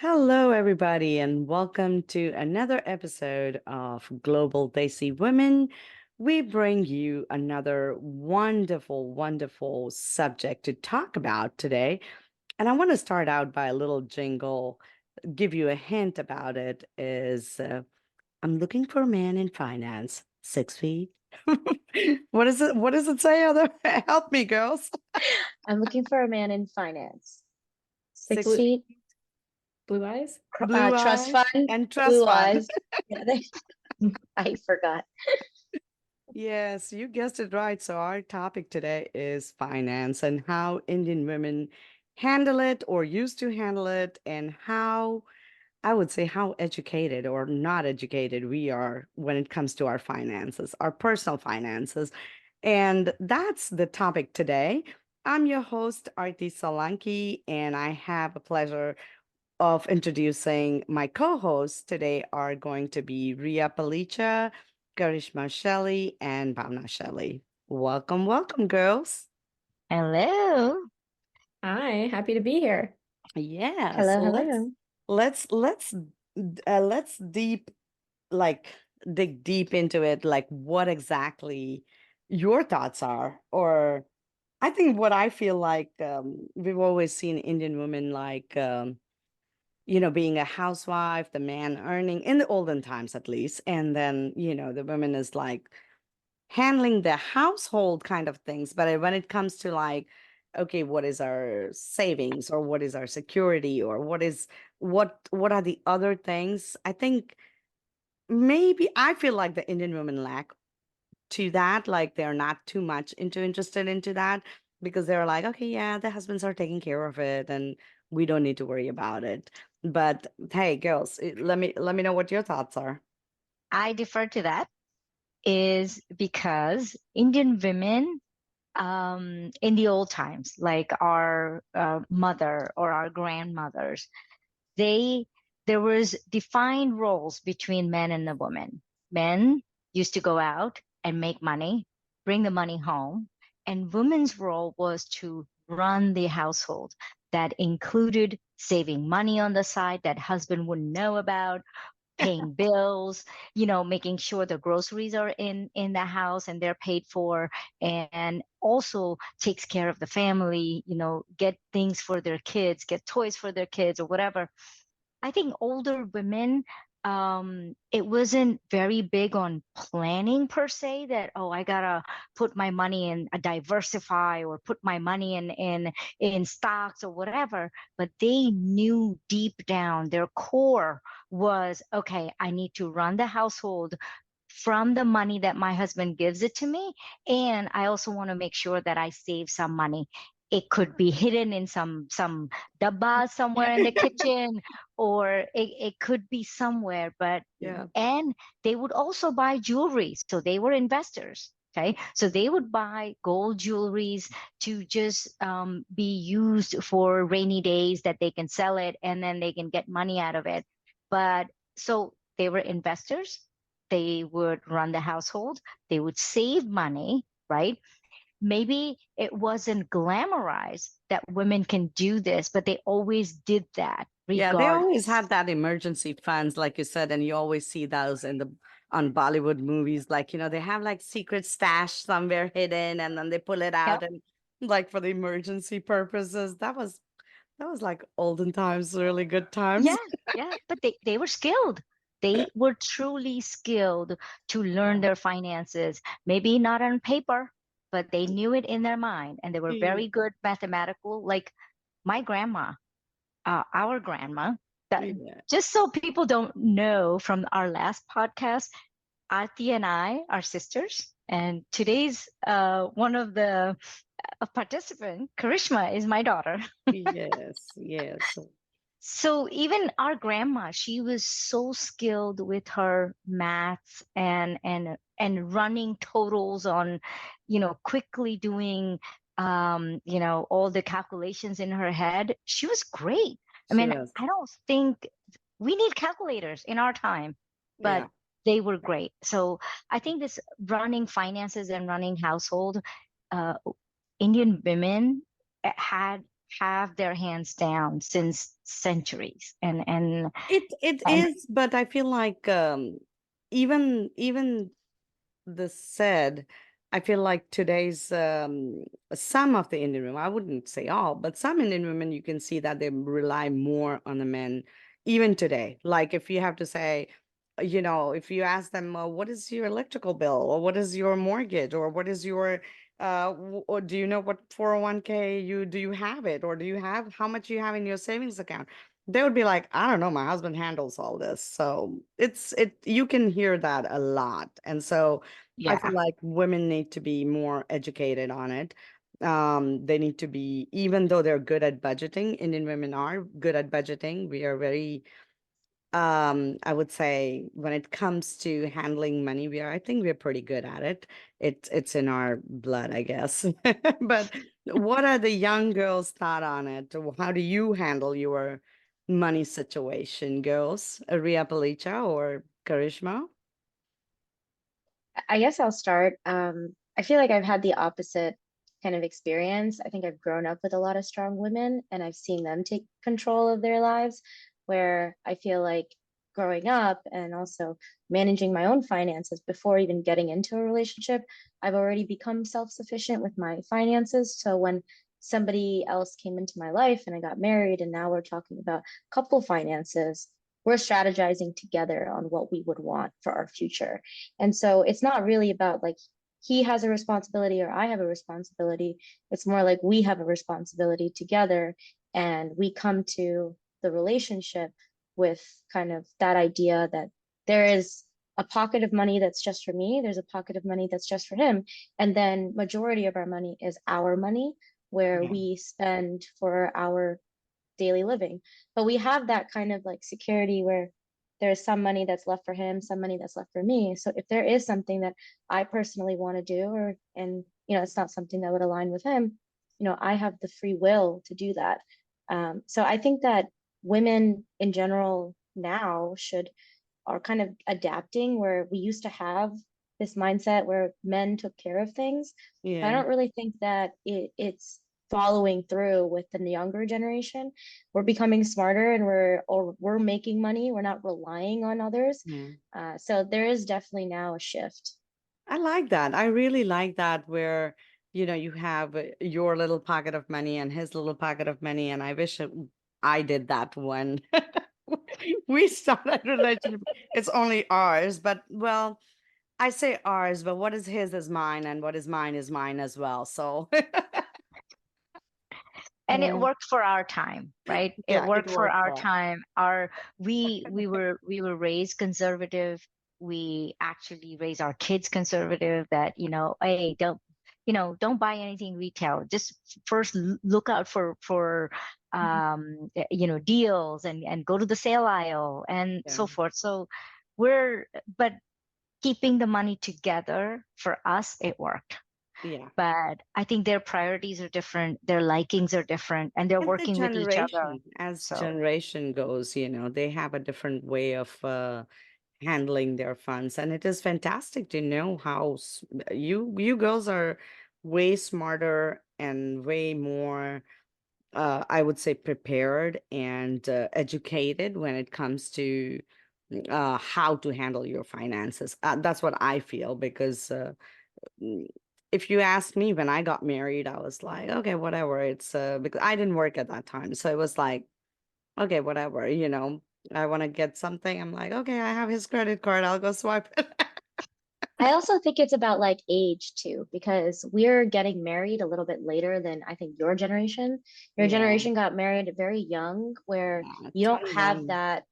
Hello, everybody, and welcome to another episode of Global Desi Women. We bring you another wonderful, wonderful subject to talk about today. And I want to start out by a little jingle, give you a hint about it is I'm looking for a man in finance, 6 feet. What is it? What does it say? Other help me, girls. I'm looking for a man in finance. Six Six Blue, feet, blue eyes? blue trust eyes fund, and trust blue fund. eyes. Yeah, I forgot. Yes, you guessed it right. So, our topic today is finance and how Indian women handle it or used to handle it, and how I would say how educated or not educated we are when it comes to our finances, our personal finances. And that's the topic today. I'm your host, Arti Solanki, and I have a pleasure of introducing my co-hosts today are going to be Ria Palicha, Karishma Shelley, and Bhavna Shelley. Welcome, welcome, girls. Hello. Hi, happy to be here. Yeah, Hello, so hello. let's deep like dig deep into it, like what exactly your thoughts are, or I think what I feel like we've always seen Indian women like being a housewife, the man earning in the olden times at least. And then, the woman is like handling the household kind of things. But when it comes to like, okay, what is our savings or what is our security or what are the other things? I think maybe I feel like the Indian women lack to that. Like they're not too much interested into that because they're like, okay, yeah, the husbands are taking care of it and we don't need to worry about it. But hey, girls, let me know what your thoughts are. I defer to that is because Indian women in the old times, like our mother or our grandmothers, they there was defined roles between men and the women. Men used to go out and make money, bring the money home, and women's role was to run the household. That included saving money on the side that husband wouldn't know about, paying bills, making sure the groceries are in the house and they're paid for, and also takes care of the family, get things for their kids, get toys for their kids or whatever. I think older women, it wasn't very big on planning per se, that, oh, I gotta put my money in a diversify or put my money in stocks or whatever. But they knew deep down their core was, okay, I need to run the household from the money that my husband gives it to me. And I also want to make sure that I save some money. It could be hidden in some dabba somewhere in the kitchen, or it could be somewhere. But Yeah. and they would also buy jewelry. So they were investors. Okay. So they would buy gold jewelries to just be used for rainy days that they can sell it and then they can get money out of it. But so they were investors, they would run the household, they would save money, right? Maybe it wasn't glamorized that women can do this, but they always did that Yeah, they always regardless. have that emergency funds, like you said, and you always see those in the on Bollywood movies. Like, they have like secret stash somewhere hidden and then they pull it out Yep. and like for the emergency purposes. That was like olden times, really good times. Yeah, yeah. But they were skilled. They were truly skilled to learn their finances. Maybe not on paper, but they knew it in their mind. And they were Yeah. very good mathematical, like my grandma, our grandma. That, Yeah. just so people don't know from our last podcast, Aarti and I are sisters. And today's one of the participant, Karishma, is my daughter. Yes, yes. So even our grandma, she was so skilled with her maths and running totals on, quickly doing all the calculations in her head. She was great. I She mean, was. I don't think we need calculators in our time, but Yeah. they were great. So I think this running finances and running household, uh, Indian women had have their hands down since centuries. And It and is, but I feel like even this said, I feel like today's some of the Indian women, I wouldn't say all, but some Indian women, you can see that they rely more on the men even today. Like if you have to say, if you ask them, what is your electrical bill, or what is your mortgage, or what is your or do you know what 401k you do you have it, or do you have how much you have in your savings account? They would be like, I don't know, my husband handles all this. So you can hear that a lot. And so I feel yeah. like women need to be more educated on it. They need to be, even though they're good at budgeting, Indian women are good at budgeting. We are very, I would say when it comes to handling money, I think we're pretty good at it. It's in our blood, I guess. But what are the young girls' thought on it? How do you handle your money situation, girls? Ria Palicha or Karishma? I guess I'll start. I feel like I've had the opposite kind of experience. I think I've grown up with a lot of strong women and I've seen them take control of their lives, where I feel like growing up and also managing my own finances before even getting into a relationship, I've already become self-sufficient with my finances. So when somebody else came into my life and I got married and now we're talking about couple finances, we're strategizing together on what we would want for our future. And so it's not really about like he has a responsibility or I have a responsibility. It's more like we have a responsibility together and we come to the relationship with kind of that idea that there is a pocket of money that's just for me, there's a pocket of money that's just for him, and then majority of our money is our money where Yeah. we spend for our daily living. But we have that kind of like security where there's some money that's left for him, some money that's left for me. So if there is something that I personally want to do, or and it's not something that would align with him, I have the free will to do that. So I think that women in general now are kind of adapting where we used to have this mindset where men took care of things. I Yeah. don't really think that it's following through with the younger generation. We're becoming smarter and we're making money. We're not relying on others. Yeah. So there is definitely now a shift. I like that. I really like that where, you have your little pocket of money and his little pocket of money. And I wish I did that when we started a relationship. It's only ours, but well, I say ours, but what is his is mine, and what is mine as well. So and it yeah, worked for our time, right? It yeah, it worked for worked our well. time. We were raised conservative. We actually raised our kids conservative, that hey, don't buy anything retail. Just first look out for deals, and go to the sale aisle and Yeah, so forth. So we're but keeping the money together, for us, it worked. yeah. But I think their priorities are different, their likings are different, and they're And the working with each other. generation, as So, generation goes, they have a different way of handling their funds, and it is fantastic to know how you girls are way smarter and way more, I would say, prepared and educated when it comes to how to handle your finances. That's what I feel because mm, if you ask me when I got married, I was like, okay, whatever. It's because I didn't work at that time. So it was like, okay, whatever, I want to get something. I'm like, okay, I have his credit card. I'll go swipe it. I also think it's about like age too, because we're getting married a little bit later than I think your generation. Your Yeah, generation got married very young, where yeah, you don't have 21. that,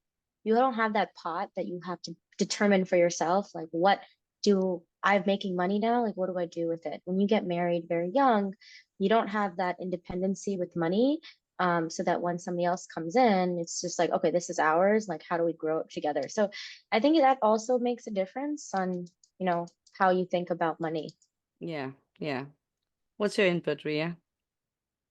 you don't have that pot that you have to determine for yourself. Like, what do I'm making money now? Like, what do I do with it? When you get married very young, you don't have that independency with money. So that when somebody else comes in, it's just like, okay, this is ours. Like, how do we grow up together? So I think that also makes a difference on you know, how you think about money. Yeah, yeah. What's your input, Ria?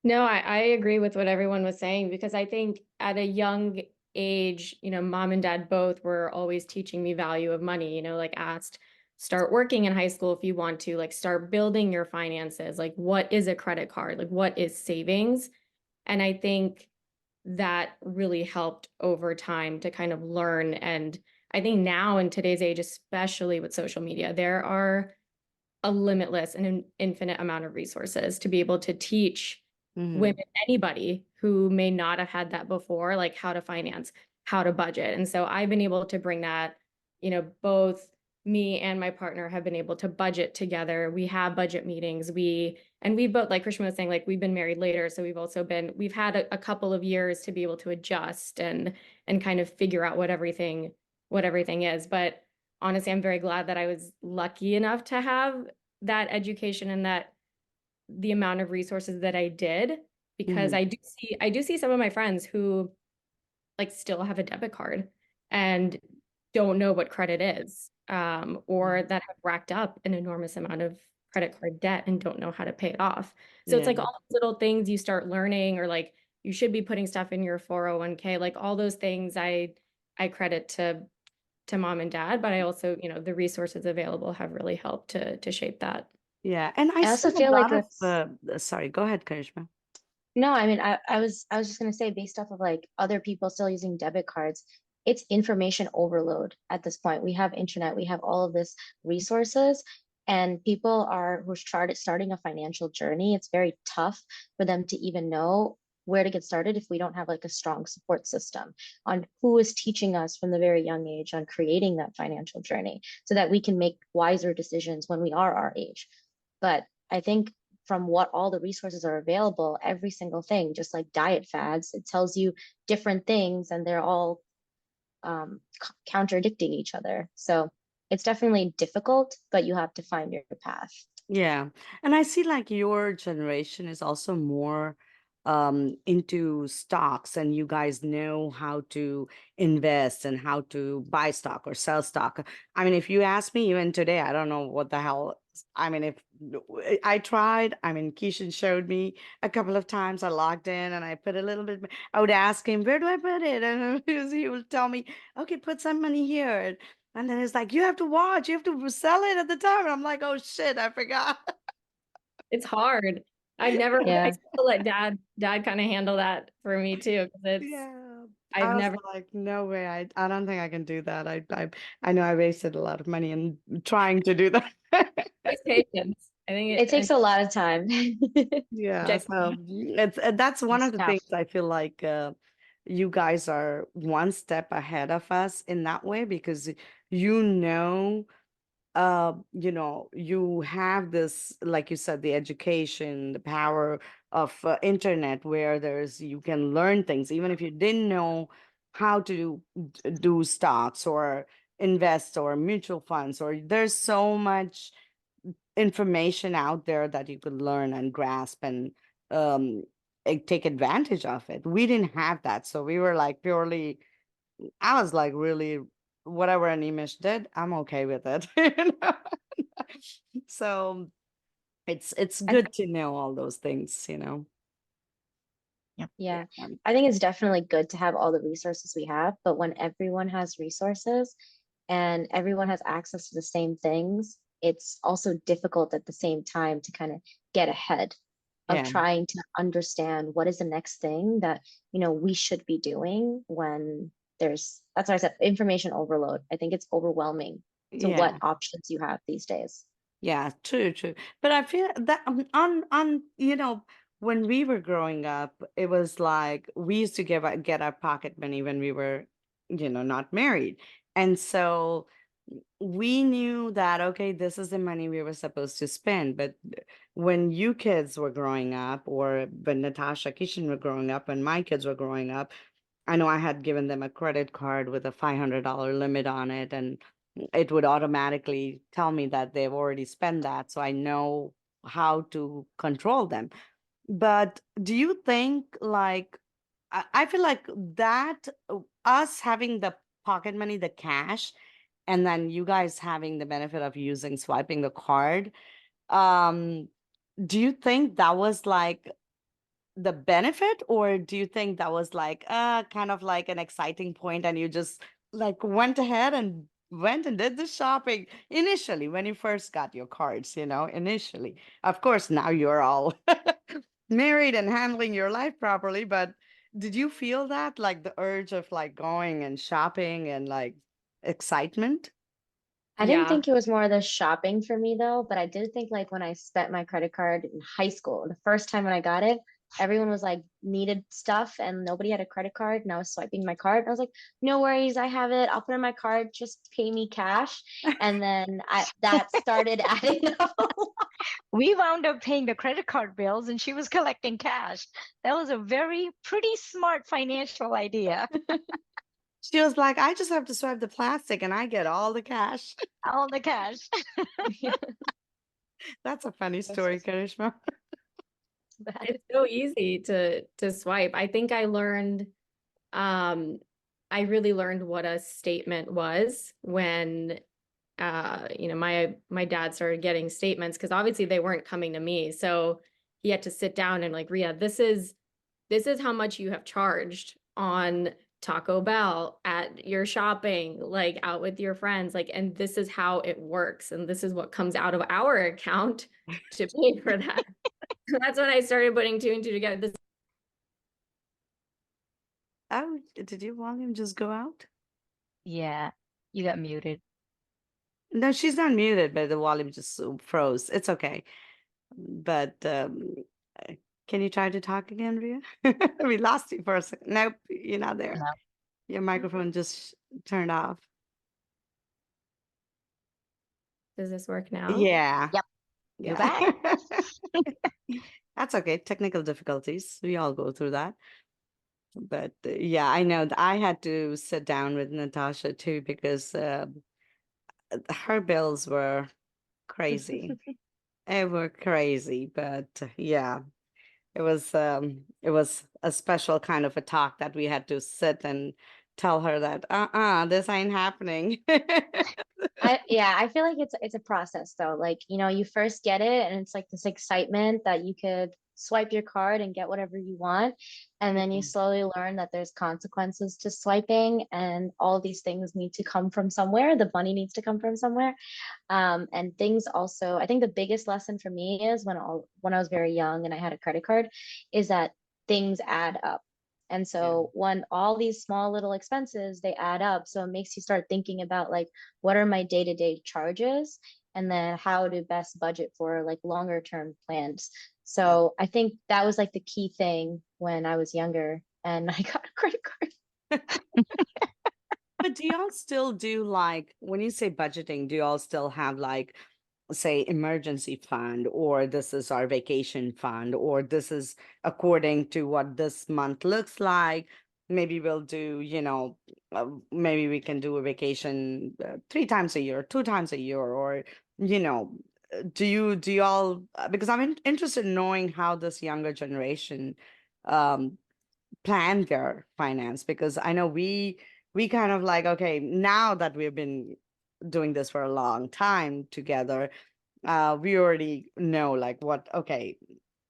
No, I agree with what everyone was saying because I think at a young age, mom and dad both were always teaching me value of money, like asked, start working in high school if you want to, like start building your finances, like what is a credit card, like what is savings? And I think that really helped over time to kind of learn. And I think now in today's age, especially with social media, there are a limitless and an infinite amount of resources to be able to teach women, anybody who may not have had that before, like how to finance, how to budget. And so I've been able to bring that, both me and my partner have been able to budget together. We have budget meetings. We both, like Krishna was saying, like we've been married later. So we've had a couple of years to be able to adjust and kind of figure out what everything is. But honestly, I'm very glad that I was lucky enough to have that education and that the amount of resources that I did, because I do see some of my friends who like still have a debit card and don't know what credit is, or that have racked up an enormous amount of credit card debt and don't know how to pay it off. So it's Yeah. like all those little things you start learning, or like you should be putting stuff in your 401k, like all those things I credit to mom and dad, but I also, the resources available have really helped to shape that. Yeah. And I I see also a feel like lot of that's sorry, go ahead, Karishma. no, I mean, I was just gonna say, based off of like other people still using debit cards, it's information overload at this point. We have internet, we have all of this resources, and people are who starting a financial journey. It's very tough for them to even know where to get started if we don't have like a strong support system on who is teaching us from the very young age on creating that financial journey so that we can make wiser decisions when we are our age. But I think from what all the resources are available, every single thing, just like diet fads, it tells you different things and they're all contradicting each other. So it's definitely difficult, but you have to find your path. Yeah. And I see like your generation is also more into stocks, and you guys know how to invest and how to buy stock or sell stock. I mean, if you ask me even today, I don't know what the hell. I mean, if I tried, I mean, Keishan showed me a couple of times. I logged in and I put a little bit, I would ask him, where do I put it? And he would tell me, okay, put some money here. And then it's like, you have to watch, you have to sell it at the time. And I'm like, oh shit, I forgot. It's hard. I Yeah. still let dad kind of handle that for me too, because Yeah. I've I was never like, no way. I don't think I can do that. I know I wasted a lot of money in trying to do that. it's patience. I think It takes a lot of time. Yeah, Jack- so it's that's one It's of the tough. things I feel like you guys are one step ahead of us in that way, because you know you have this, like you said, the education, the power of internet, where you can learn things, even if you didn't know how to do stocks or invest or mutual funds, or there's so much information out there that you could learn and grasp and um, take advantage of it. We didn't have that. So we were like purely, I was like, really, whatever an Amish did, I'm okay with it. So it's I, good to know all those things. Yep. Yeah. yeah, I think it's definitely good to have all the resources we have, but when everyone has resources and everyone has access to the same things, it's also difficult at the same time to kind of get ahead of Yeah. trying to understand what is the next thing that, we should be doing when that's why I said information overload. I think it's overwhelming to what Yeah. options you have these days. Yeah, true, true. But I feel that when we were growing up, it was like we used to get our pocket money when we were, not married. And so we knew that, okay, this is the money we were supposed to spend. But when you kids were growing up, or when Natasha, Kishan were growing up, and my kids were growing up, I know I had given them a credit card with a $500 limit on it, and it would automatically tell me that they've already spent that. So I know how to control them. But do you think, like, I feel like that us having the pocket money, the cash, and then you guys having the benefit of swiping the card, um, do you think that was like the benefit, or do you think that was like kind of like an exciting point, and you just like went ahead and went and did the shopping initially when you first got your cards, initially? Of course, now you're all married and handling your life properly, but did you feel that, like the urge of like going and shopping and like excitement? I didn't Yeah. think it was more the shopping for me though, but I did think like when I spent my credit card in high school, the first time when I got it, everyone was like needed stuff and nobody had a credit card and I was swiping my card. I was like, no worries, I have it. I'll put in my card, just pay me cash. And then that started adding up. We wound up paying the credit card bills and she was collecting cash. That was a pretty smart financial idea. She was like, I just have to swipe the plastic and I get all the cash. All the cash. That's a funny That's so story, Karishma. bad. It's so easy to swipe. I think I really learned what a statement was when my dad started getting statements because obviously they weren't coming to me. So he had to sit down and like, Ria, this is how much you have charged on Taco Bell at your shopping, like out with your friends, like, and this is how it works. And this is what comes out of our account to pay for that. That's when I started putting two and two together. This Oh, did your volume just go out? Yeah, you got muted. No, she's not muted, but the volume just froze. It's okay. But uh, can you try to talk again, Ria? We lost you for a second. Nope, you're not there. No. Your microphone just turned off. does this work now? Yeah. Yep. You're back. That's okay. Technical difficulties. We all go through that. But yeah, I know that I had to sit down with Natasha too because her bills were crazy. They were crazy, but yeah, it was a special kind of a talk that we had to sit and tell her that this ain't happening. I feel like it's a process though. Like, you first get it and it's like this excitement that you could swipe your card and get whatever you want. And then you Mhm. slowly learn that there's consequences to swiping and all these things need to come from somewhere. The money needs to come from somewhere. And things also, I think the biggest lesson for me is when I was very young and I had a credit card, is that things add up. And Yeah. so when all these small little expenses, they add up. So it makes you start thinking about like, what are my day-to-day charges? And then how to best budget for like longer term plans. So I think that was like the key thing when I was younger and I got a credit card. But do y'all still do like when you say budgeting, do y'all still have like say emergency fund, or this is our vacation fund, or this is according to what this month looks like? Maybe we'll do, maybe we can do a vacation 3 times a year, 2 times a year, or you know, do y'all because I'm interested in knowing how this younger generation um plan their finance, because I know we kind of like, okay, now that we've been doing this for a long time together, we already know like what, okay,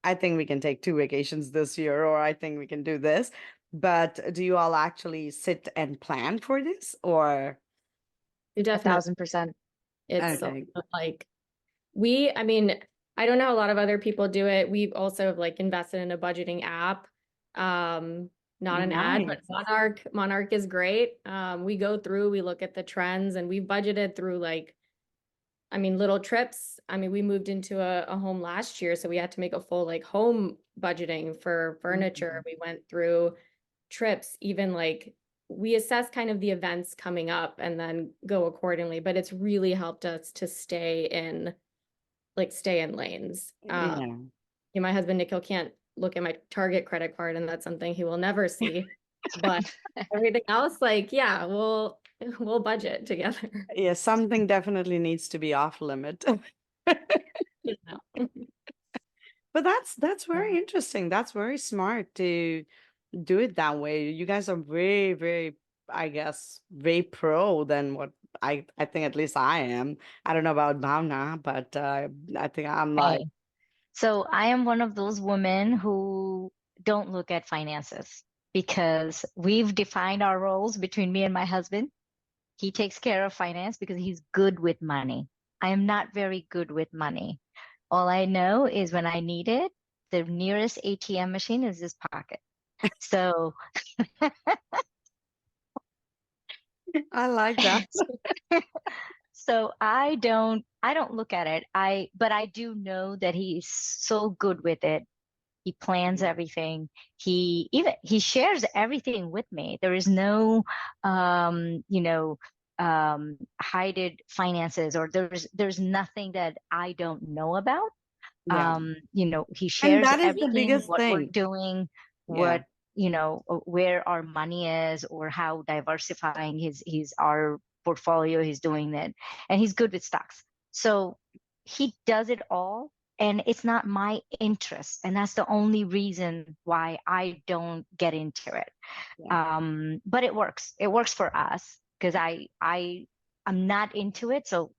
I think we can take 2 vacations this year, or I think we can do this. But do you all actually sit and plan for this, or You A definitely, 1000%. it's so okay? like I mean, I don't know, a lot of other people do it. We've also like invested in a budgeting app. Not an ad, but Nice. Monarch is great. We go through, we look at the trends, and we've budgeted through like, I mean, little trips. I mean, we moved into a home last year, so we had to make a full like home budgeting for furniture. Mhm. We went through trips, even like we assess kind of the events coming up and then go accordingly. But it's really helped us to stay in lanes. Yeah. My husband Nikhil can't look at my Target credit card, and that's something he will never see. But everything else, like, yeah, we'll budget together. Yeah, something definitely needs to be off limit. You know? But that's very Yeah. interesting. That's very smart to do it that way. You guys are very, very, I guess, very pro than what I think at least I am. I don't know about Bhavna, but I think I'm like, Hey. So I am one of those women who don't look at finances because we've defined our roles between me and my husband. He takes care of finance because he's good with money. I am not very good with money. All I know is when I need it, the nearest ATM machine is his pocket. So I like that. so I don't look at it. But I do know that he's so good with it. He plans everything. He shares everything with me. There is no hided finances, or there's nothing that I don't know about. Yeah. He And shares that is the everything, biggest what we're thing. doing, Yeah. what where our money is, or how diversifying his our portfolio he's doing it. And he's good with stocks, so he does it all. And it's not my interest, and that's the only reason why I don't get into it. Yeah. But it works for us, because I'm not into it, so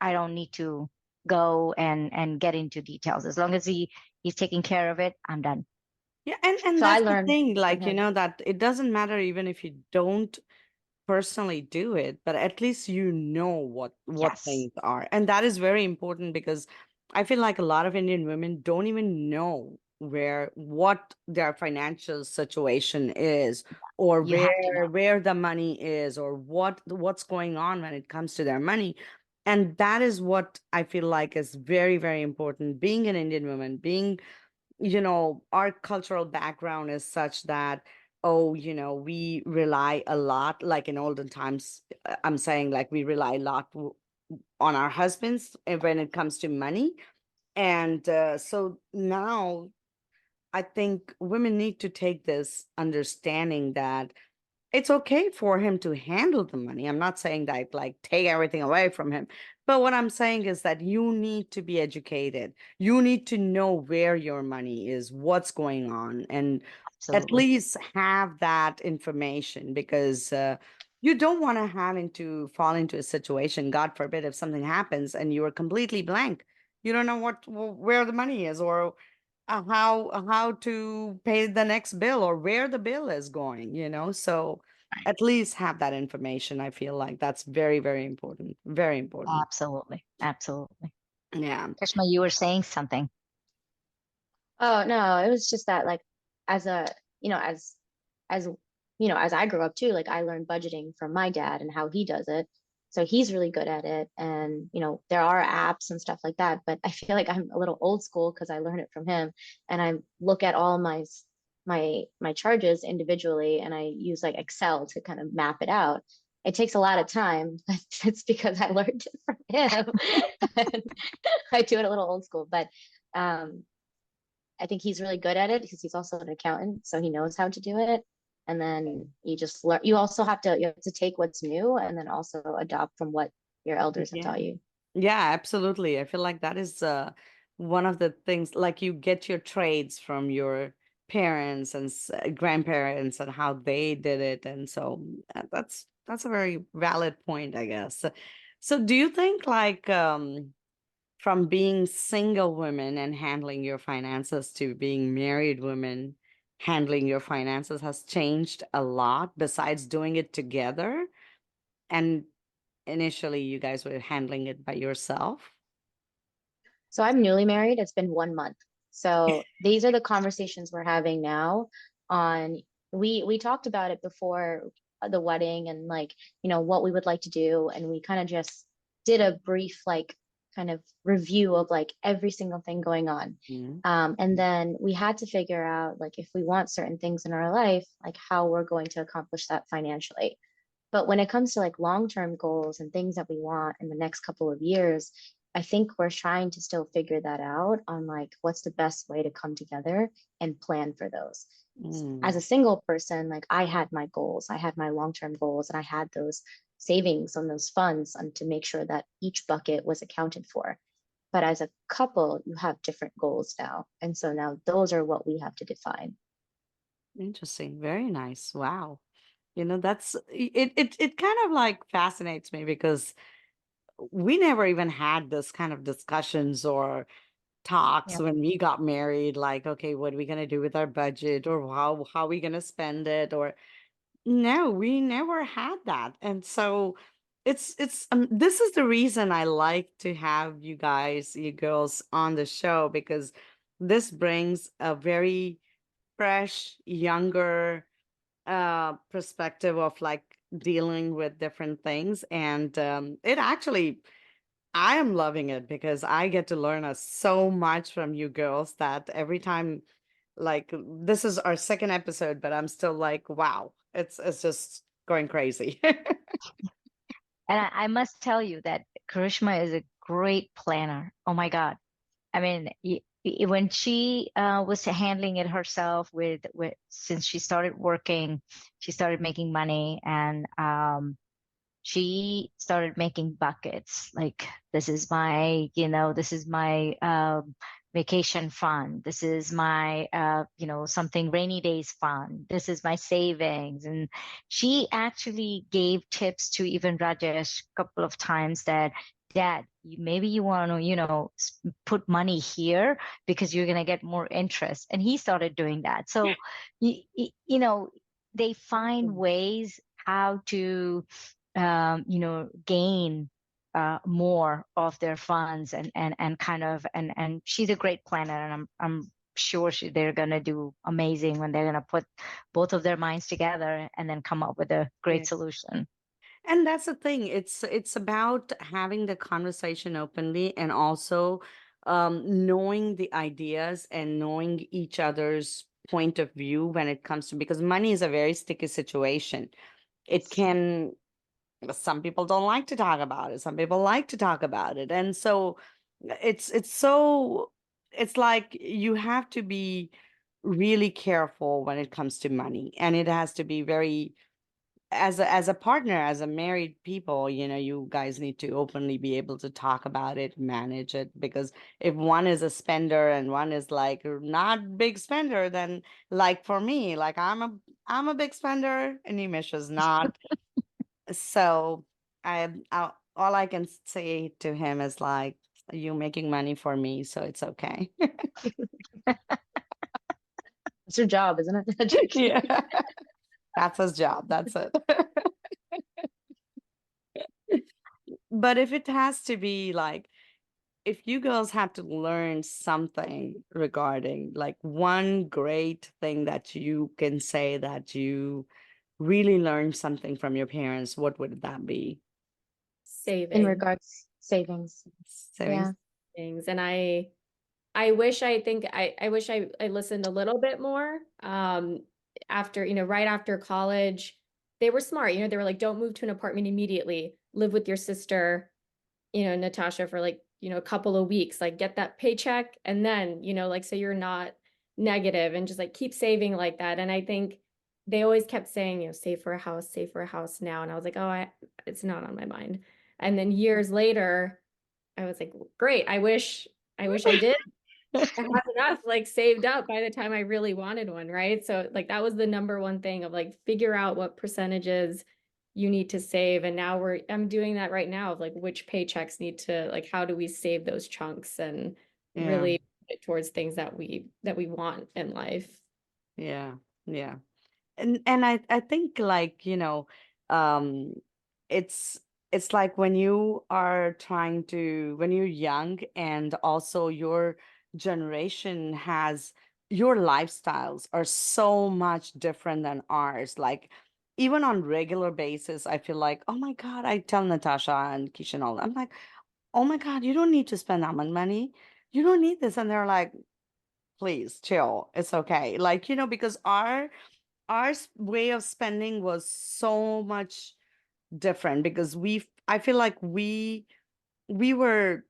I don't need to go and get into details. As long as he's taking care of it, I'm done. Yeah, and So I that's the learned thing, from like, him. that it doesn't matter even if you don't personally do it, but at least you know what Yes, things are. And that is very important because I feel like a lot of Indian women don't even know what their financial situation is, or you have to know. where the money is, or what's going on when it comes to their money. And that is what I feel like is very, very important. Being an Indian woman, being, our cultural background is such that, oh, we rely a lot, like in olden times, I'm saying, like, we rely a lot on our husbands when it comes to money. And so now I think women need to take this understanding that it's okay for him to handle the money. I'm not saying that, like, take everything away from him. But what I'm saying is that you need to be educated. You need to know where your money is, what's going on, and at Absolutely. least have that information, because you don't want to fall into a situation, God forbid, if something happens and you are completely blank. You don't know where the money is, or how to pay the next bill, or where the bill is going, so Right. at least have that information. I feel like that's very, very important, very important. Absolutely. Absolutely. Yeah. Krishma, you were saying something. Oh no, it was just that like as a as as I grew up too, like I learned budgeting from my dad and how he does it. So he's really good at it. And there are apps and stuff like that, but I feel like I'm a little old school because I learned it from him. And I look at all my charges individually, and I use like Excel to kind of map it out. It takes a lot of time, but it's because I learned it from him. And I do it a little old school, but um I think he's really good at it because he's also an accountant, so he knows how to do it. And then you just learn. You have to take what's new and then also adopt from what your elders have Yeah. taught you. Yeah, absolutely. I feel like that is one of the things, like, you get your trades from your parents and grandparents and how they did it. And so that's a very valid point, I guess. So do you think, like, from being single women and handling your finances to being married women handling your finances has changed a lot besides doing it together? And initially you guys were handling it by yourself? So I'm newly married. It's been 1 month. So these are the conversations we're having now. On we talked about it before the wedding, and like what we would like to do, and we kind of just did a brief like kind of review of like every single thing going on. Mhm. And then we had to figure out like if we want certain things in our life, like how we're going to accomplish that financially. But when it comes to like long-term goals and things that we want in the next couple of years, I think we're trying to still figure that out on like what's the best way to come together and plan for those. As Mm, a single person, like I had my goals, I had my long-term goals, and I had those savings on those funds and to make sure that each bucket was accounted for. But as a couple, you have different goals now. And so now those are what we have to define. interesting. Very nice. Wow. That's it kind of like fascinates me because we never even had this kind of discussions or talks Yeah. when we got married, like, okay, what are we gonna do with our budget, or how are we gonna spend it, or no, we never had that. And so this is the reason I like to have you guys, you girls, on the show, because this brings a very fresh, younger perspective of like dealing with different things. And it actually, I am loving it because I get to learn so much from you girls that every time, like this is our second episode, but I'm still like, wow, it's just going crazy. And I must tell you that Karishma is a great planner. Oh my God. I mean, when she was handling it herself with since she started working, she started making money, and she started making buckets. Like, this is my, this is my vacation fund. This is my, something rainy days fund. This is my savings. And she actually gave tips to even Rajesh a couple of times that, Dad, maybe you want to, put money here because you're going to get more interest. And he started doing that. So, they find ways how to gain more of their funds, and kind of, and she's a great planner, and I'm sure they're gonna do amazing when they're gonna put both of their minds together and then come up with a great Yes. solution. And that's the thing. It's about having the conversation openly and also knowing the ideas and knowing each other's point of view when it comes to, because money is a very sticky situation. It can, some people don't like to talk about it. Some people like to talk about it. And so it's so, it's like you have to be really careful when it comes to money. And it has to be very, as a partner, as a married people, you guys need to openly be able to talk about it, manage it, because if one is a spender and one is like not big spender, then like for me, like I'm a big spender and Nimish is not. So all I can say to him is like, you making money for me, so it's okay. It's your job, isn't it? Yeah. That's his job. That's it. But if it has to be like, if you girls had to learn something regarding like one great thing that you can say that you really learned something from your parents, what would that be? In Saving regards savings. Savings? Yeah. things. And I wish I wish I listened a little bit more. After, right after college, they were smart. They were like, don't move to an apartment immediately. Live with your sister, Natasha, for like, a couple of weeks, like get that paycheck. And then, like, so you're not negative, and just like keep saving like that. And I think they always kept saying, save for a house now. And I was like, oh, it's not on my mind. And then years later, I was like, great. I wish I did. I had enough like saved up by the time I really wanted one, right? So like that was the number one thing of like figure out what percentages you need to save. And now I'm doing that right now of like which paychecks need to, like, how do we save those chunks and Yeah, really put it towards things that we want in life. yeah, yeah. And I think like, um it's it's like when you are trying to, when you're young, and also your generation has, your lifestyles are so much different than ours. Like even on regular basis, I feel like, oh my God, I tell Natasha and Keisha and all, I'm like, oh my God, you don't need to spend that much money. You don't need this. And they're like, please chill. It's okay. Like, because our way of spending was so much different, because I feel like we were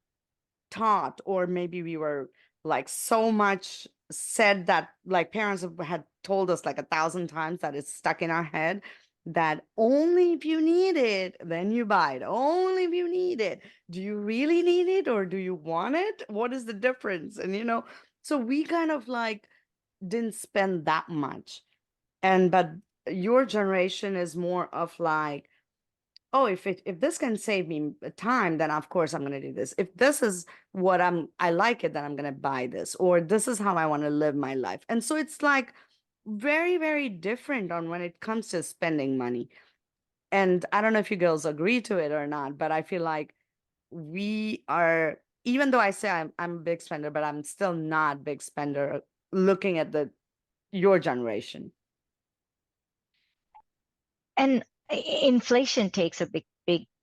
taught, or maybe we were like so much said that, like parents had told us like 1,000 times, that it's stuck in our head, that only if you need it then you buy it, only if you need it. Do you really need it, or do you want it? What is the difference? And so we kind of like didn't spend that much. And but your generation is more of like, oh, if this can save me time, then of course I'm going to do this. If this is what I like it, then I'm going to buy this, or this is how I want to live my life. And so it's like very, very different on when it comes to spending money. And I don't know if you girls agree to it or not, but I feel like we are, even though I say I'm a big spender, but I'm still not big spender looking at your generation. And inflation takes a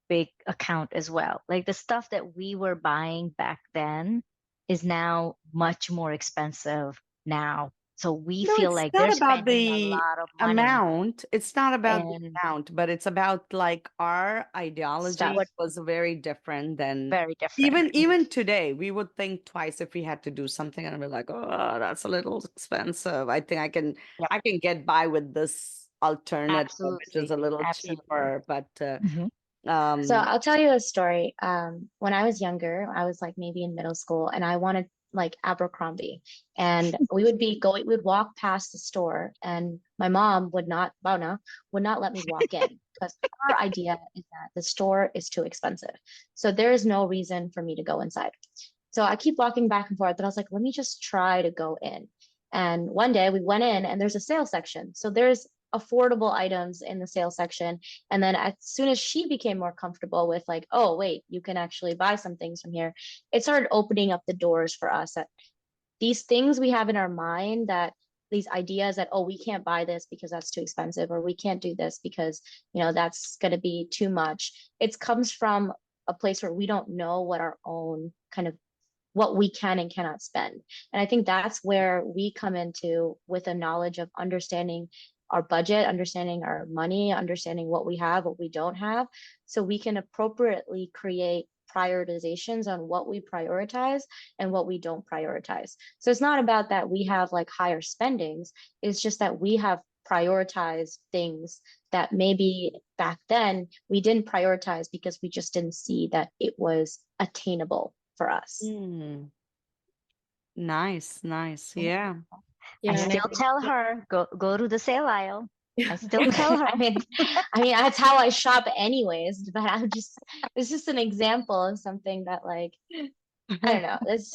big account as well. Like the stuff that we were buying back then is now much more expensive now. So we No, feel it's like not they're about spending a the lot of money amount. It's not about the and amount, but it's about like our ideology Stuff. was very different than very different. even today. We would think twice if we had to do something, and we're like, oh, that's a little expensive. I think Yep, I can get by with this alternative, which is absolutely. a little Absolutely. cheaper. But Mhm. So um, I'll tell you a story. When I was younger, I was like maybe in middle school, and I wanted like Abercrombie. And we would walk past the store, and my mom would not, Bona, would not let me walk in because her idea is that the store is too expensive. So there is no reason for me to go inside. So I keep walking back and forth, and I was like, let me just try to go in. And one day we went in, and there's a sale section. So there's affordable items in the sale section. And then as soon as she became more comfortable with like, oh, wait, you can actually buy some things from here, it started opening up the doors for us that these things we have in our mind, that these ideas that, oh, we can't buy this because that's too expensive, or we can't do this because, that's going to be too much. It comes from a place where we don't know what our own kind of what we can and cannot spend. And I think that's where we come into with a knowledge of understanding our budget, understanding our money, understanding what we have, what we don't have, so we can appropriately create prioritizations on what we prioritize and what we don't prioritize. So it's not about that we have like higher spendings, it's just that we have prioritized things that maybe back then we didn't prioritize because we just didn't see that it was attainable for us. nice, yeah. I And still tell her go to the sale aisle. I still tell her. I mean, that's how I shop anyways, but it's just an example of something that like, I don't know. It's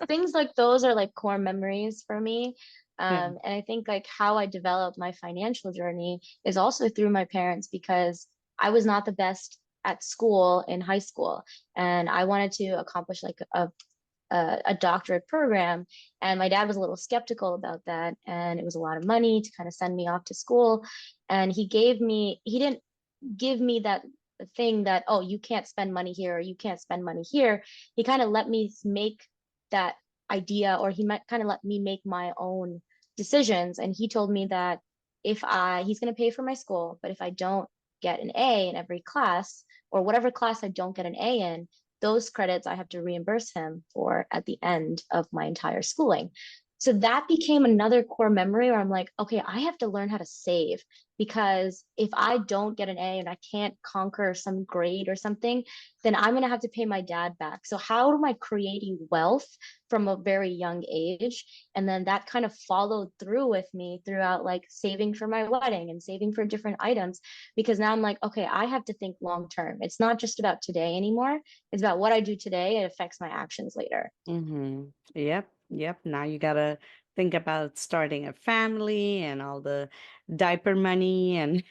things like those are like core memories for me. Yeah. And I think like how I developed my financial journey is also through my parents, because I was not the best at school in high school, and I wanted to accomplish like a doctorate program, and my dad was a little skeptical about that, and it was a lot of money to kind of send me off to school. And he didn't give me that thing that, oh, you can't spend money here or you can't spend money here. He kind of let me make that idea, or he might kind of let me make my own decisions. And he told me that he's going to pay for my school, but if I don't get an A in every class, or whatever class I don't get an A in, those credits I have to reimburse him for at the end of my entire schooling. So that became another core memory where I'm like, okay, I have to learn how to save, because if I don't get an A and I can't conquer some grade or something, then I'm going to have to pay my dad back. So how am I creating wealth from a very young age? And then that kind of followed through with me throughout, like saving for my wedding and saving for different items, because now I'm like, okay, I have to think long term. It's not just about today anymore. It's about what I do today. It affects my actions later. Yep. Now you gotta think about starting a family and all the diaper money and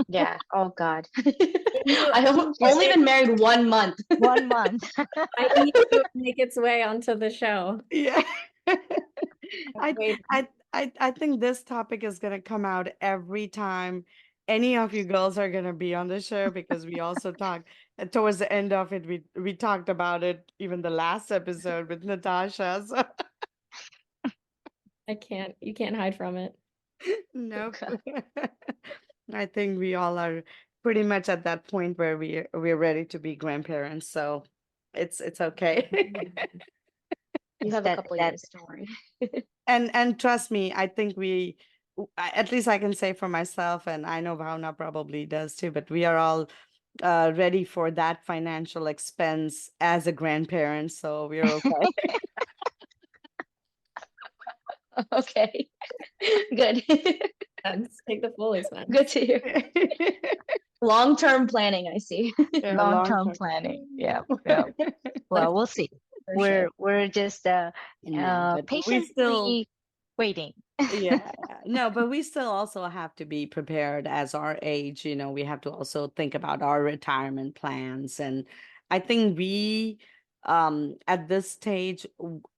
Yeah. Oh God. knew, I have only been married 1 month. 1 month. I knew it would make its way onto the show. yeah. I, Wait, I think this topic is gonna come out every time any of you girls are gonna be on the show, because we also talked towards the end of it. We talked about it even the last episode with Natasha. So you can't hide from it. nope. God. I think we all are pretty much at that point where we're ready to be grandparents. So it's okay. You It's have a couple that years, don't worry. And trust me, I think at least I can say for myself, and I know Bhavna probably does too, but we are all ready for that financial expense as a grandparent, so we're okay. Okay. Good. Let's take the full expense. Good to hear. Long-term planning, I see. Yeah, long long-term term. planning. Yeah. Well, we'll see. For sure. We're just No, but we still, patiently waiting. yeah, no, but we still also have to be prepared as our age. We have to also think about our retirement plans and I think we at this stage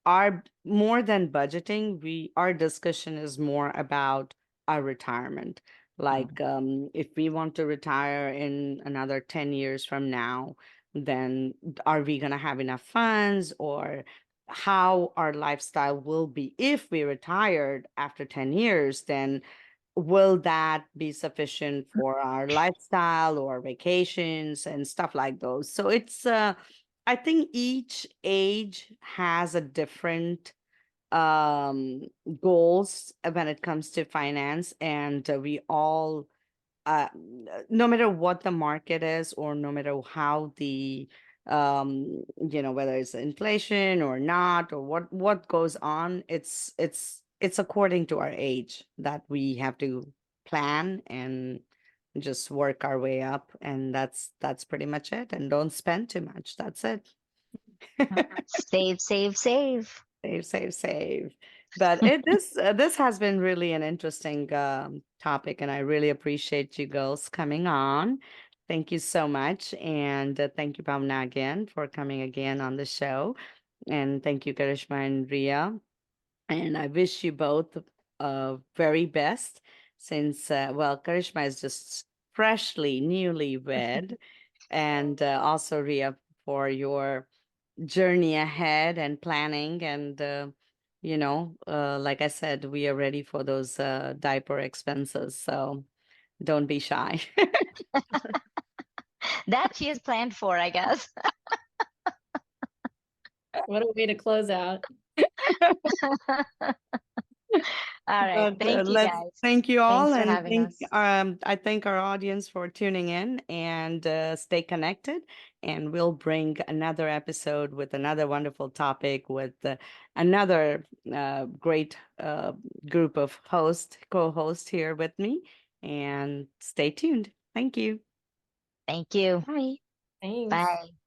are more than budgeting, our discussion is more about our retirement. Like if we want to retire in another 10 years from now, then are we going to have enough funds, or how our lifestyle will be if we retired after 10 years, then will that be sufficient for our lifestyle or vacations and stuff like those. So it's I think each age has a different um goals when it comes to finance, and we all no matter what the market is, or no matter how the whether it's inflation or not, or what goes on, it's according to our age that we have to plan and just work our way up, and that's pretty much it. And don't spend too much, that's it. Save, save, save. Save, save, save. But this has been really an interesting topic, and I really appreciate you girls coming on. Thank you so much, and thank you, Pamna, again for coming again on the show, and thank you, Karishma and Ria. And I wish you both very best, since well, Karishma is just freshly, newly wed, and also Ria for your journey ahead and planning. And like I said, we are ready for those diaper expenses, so don't be shy. That she has planned for, I guess. What a way to close out. All right. But Thank you, let's guys. thank you all, Thanks for and having us. I thank our audience for tuning in, and stay connected. And we'll bring another episode with another wonderful topic, with another great group of co-hosts here with me. And stay tuned. Thank you. Thank you. Bye. Thanks. Bye.